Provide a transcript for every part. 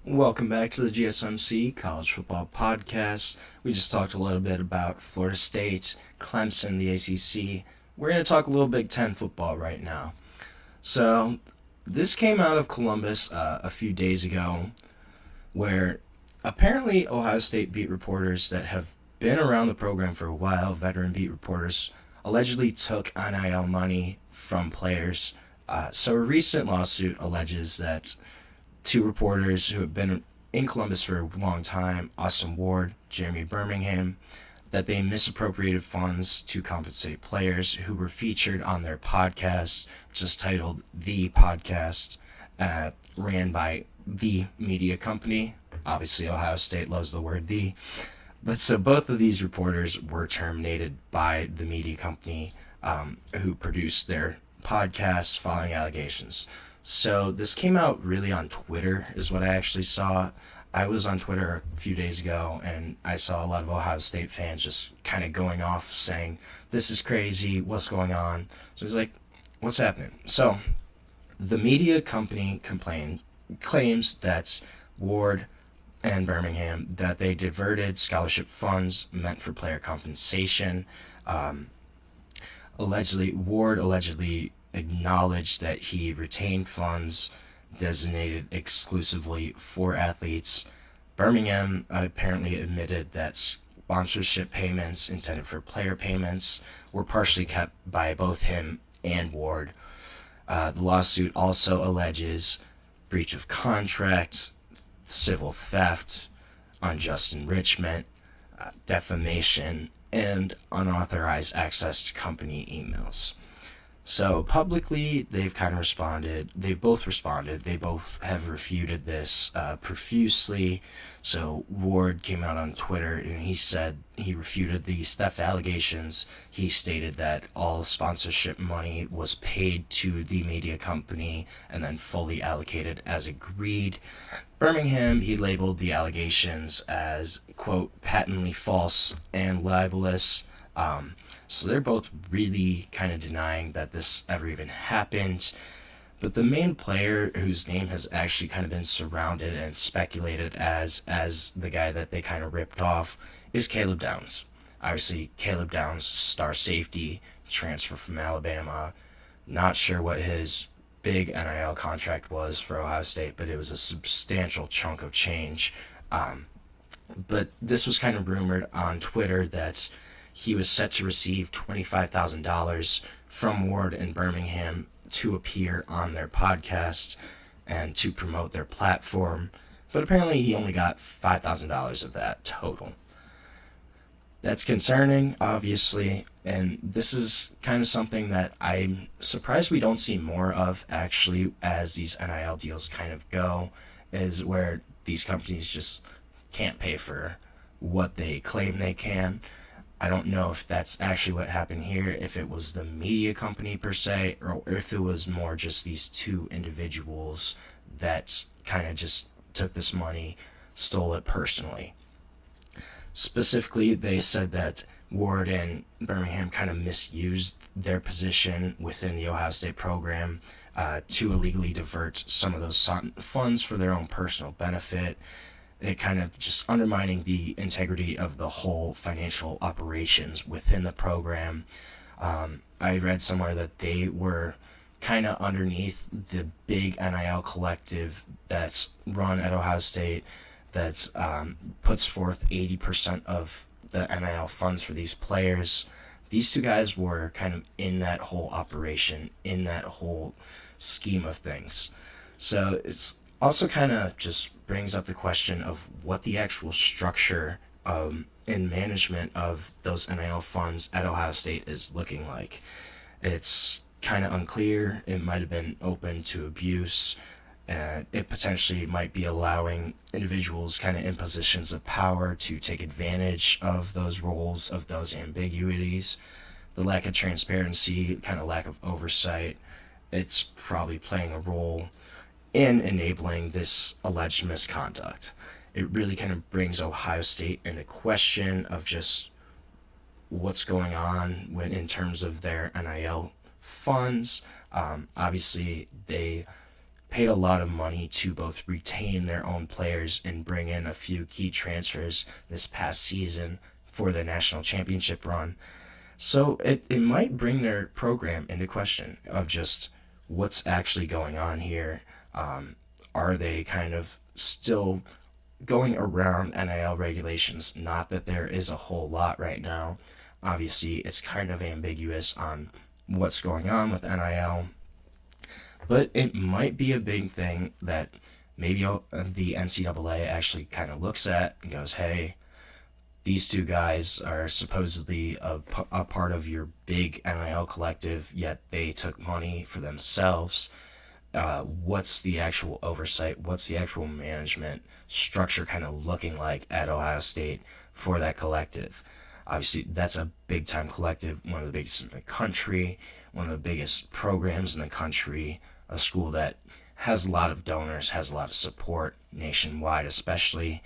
Welcome back to the GSMC College Football Podcast. We just talked a little bit about Florida State, Clemson, the ACC. We're going to talk a little Big Ten football right now. So, this came out of Columbus a few days ago, where apparently Ohio State beat reporters that have been around the program for a while, veteran beat reporters, allegedly took NIL money from players. So, a recent lawsuit alleges that two reporters who have been in Columbus for a long time, Austin Ward, Jeremy Birmingham, that they misappropriated funds to compensate players who were featured on their podcast, which is titled The Podcast, ran by the media company. Obviously, Ohio State loves the word the. But so both of these reporters were terminated by the media company who produced their podcast following allegations. So this came out really on Twitter is what I actually saw. I was on Twitter a few days ago and I saw a lot of Ohio State fans just kind of going off saying, this is crazy, what's going on? So it's like, what's happening? So the media company claims that Ward and Birmingham, that they diverted scholarship funds meant for player compensation. Ward allegedly acknowledged that he retained funds designated exclusively for athletes. Birmingham apparently admitted that sponsorship payments intended for player payments were partially kept by both him and Ward. The lawsuit also alleges breach of contract, civil theft, unjust enrichment, defamation, and unauthorized access to company emails. So publicly, they've kind of responded. They've both responded. They both have refuted this profusely. So Ward came out on Twitter and he said he refuted these theft allegations. He stated that all sponsorship money was paid to the media company and then fully allocated as agreed. Birmingham, he labeled the allegations as, quote, patently false and libelous. So they're both really kind of denying that this ever even happened. But the main player whose name has actually kind of been surrounded and speculated as the guy that they kind of ripped off is Caleb Downs. Obviously, Caleb Downs, star safety, transfer from Alabama. Not sure what his big NIL contract was for Ohio State, but it was a substantial chunk of change. But this was kind of rumored on Twitter that he was set to receive $25,000 from Ward and Birmingham to appear on their podcast and to promote their platform. But apparently he only got $5,000 of that total. That's concerning, obviously, and this is kind of something that I'm surprised we don't see more of, actually, as these NIL deals kind of go, is where these companies just can't pay for what they claim they can. I don't know if that's actually what happened here, if it was the media company per se, or if it was more just these two individuals that kind of just took this money, stole it personally. Specifically, they said that Ward and Birmingham kind of misused their position within the Ohio State program to illegally divert some of those funds for their own personal benefit. It kind of just undermining the integrity of the whole financial operations within the program. I read somewhere that they were kind of underneath the big NIL collective that's run at Ohio State that puts forth 80% of the NIL funds for these players. These two guys were kind of in that whole operation, in that whole scheme of things. So it's also kind of just brings up the question of what the actual structure and management of those NIL funds at Ohio State is looking like. It's kind of unclear. It might have been open to abuse. It potentially might be allowing individuals kind of in positions of power to take advantage of those roles, of those ambiguities. The lack of transparency, kind of lack of oversight, it's probably playing a role in enabling this alleged misconduct. It really kind of brings Ohio State into question of just what's going on when in terms of their NIL funds. Obviously, they paid a lot of money to both retain their own players and bring in a few key transfers this past season for the national championship run. So it might bring their program into question of just what's actually going on here. Are they kind of still going around NIL regulations? Not that there is a whole lot right now. Obviously, it's kind of ambiguous on what's going on with NIL. But it might be a big thing that maybe the NCAA actually kind of looks at and goes, hey, these two guys are supposedly a part of your big NIL collective, yet they took money for themselves. What's the actual oversight? What's the actual management structure kind of looking like at Ohio State for that collective? Obviously, that's a big-time collective, one of the biggest in the country, one of the biggest programs in the country, a school that has a lot of donors, has a lot of support nationwide especially.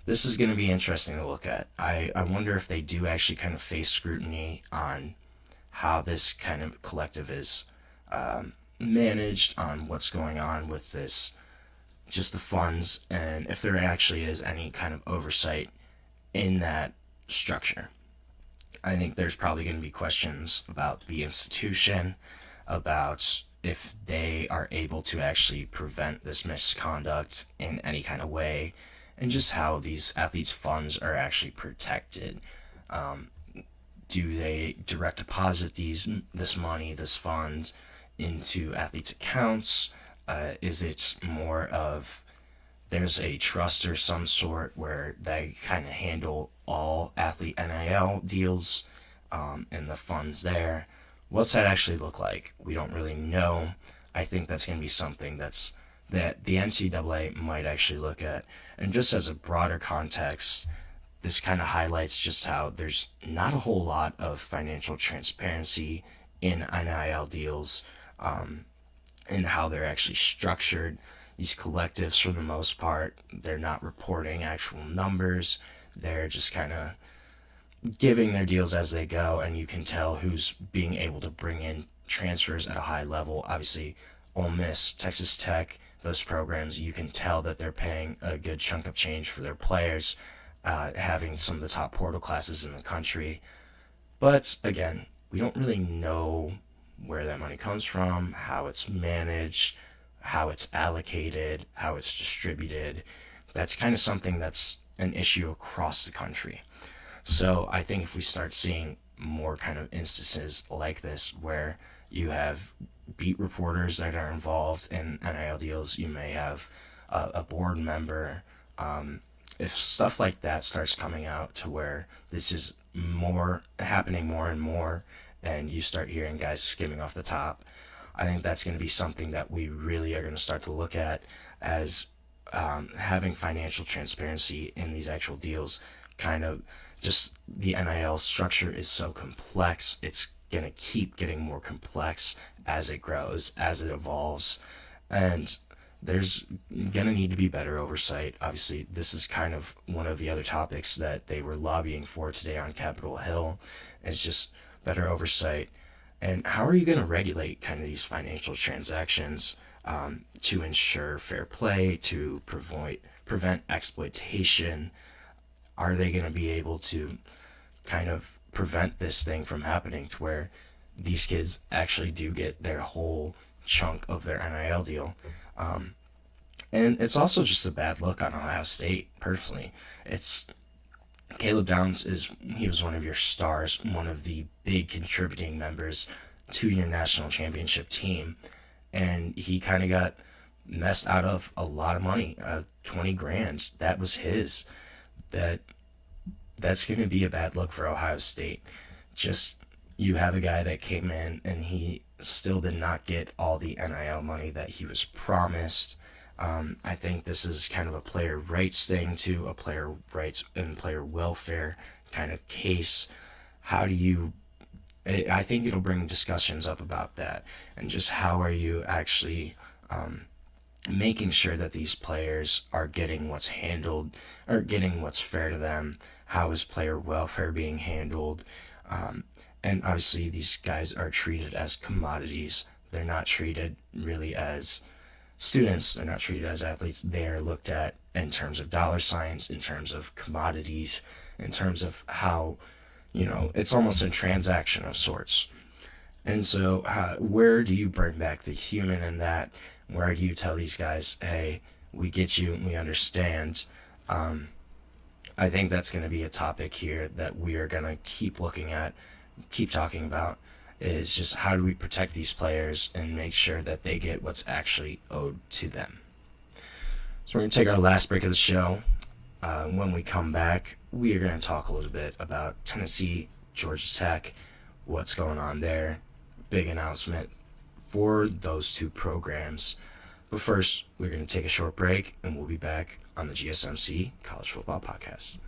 This is going to be interesting to look at. I wonder if they do actually kind of face scrutiny on how this kind of collective is managed, on what's going on with this, just the funds, and if there actually is any kind of oversight in that structure. I think there's probably going to be questions about the institution, about if they are able to actually prevent this misconduct in any kind of way, and just how these athletes' funds are actually protected. Do they direct deposit this money, this fund, into athletes' accounts? Is it more of there's a trust or some sort where they kind of handle all athlete NIL deals and the funds there? What's that actually look like? We don't really know. I think that's going to be something that the NCAA might actually look at. And just as a broader context, this kind of highlights just how there's not a whole lot of financial transparency in NIL deals, and how they're actually structured. These collectives, for the most part, they're not reporting actual numbers. They're just kind of giving their deals as they go, and you can tell who's being able to bring in transfers at a high level. Obviously, Ole Miss, Texas Tech, those programs, you can tell that they're paying a good chunk of change for their players, having some of the top portal classes in the country. But again, we don't really know where that money comes from, how it's managed, how it's allocated, how it's distributed. That's kind of something that's an issue across the country. So I think if we start seeing more kind of instances like this where you have beat reporters that are involved in NIL deals, you may have a board member. If stuff like that starts coming out to where this is happening more and more, and you start hearing guys skimming off the top, I think that's going to be something that we really are going to start to look at as having financial transparency in these actual deals. Kind of just the NIL structure is so complex. It's going to keep getting more complex as it grows, as it evolves. And there's going to need to be better oversight. Obviously, this is kind of one of the other topics that they were lobbying for today on Capitol Hill, is just better oversight. And how are you going to regulate kind of these financial transactions to ensure fair play, to prevent exploitation? Are they going to be able to kind of prevent this thing from happening to where these kids actually do get their whole chunk of their NIL deal? And it's also just a bad look on Ohio State, personally. Caleb Downs he was one of your stars, one of the big contributing members to your national championship team, and he kind of got messed out of a lot of money, $20,000. That was his. That's going to be a bad look for Ohio State. Just, you have a guy that came in and he still did not get all the NIL money that he was promised. I think this is kind of a player rights thing too, a player rights and player welfare kind of case. I think it'll bring discussions up about that, and just how are you actually making sure that these players are getting what's handled, or getting what's fair to them. How is player welfare being handled? And obviously these guys are treated as commodities. They're not treated really as students. They're not treated as athletes. They are looked at in terms of dollar signs, in terms of commodities, in terms of how, it's almost a transaction of sorts. And so where do you bring back the human in that? Where do you tell these guys, hey, we get you and we understand? I think that's going to be a topic here that we are going to keep looking at, keep talking about, is just how do we protect these players and make sure that they get what's actually owed to them. So we're going to take our last break of the show. When we come back, we are going to talk a little bit about Tennessee, Georgia Tech, what's going on there. Big announcement for those two programs. But first, we're going to take a short break, and we'll be back on the GSMC College Football Podcast.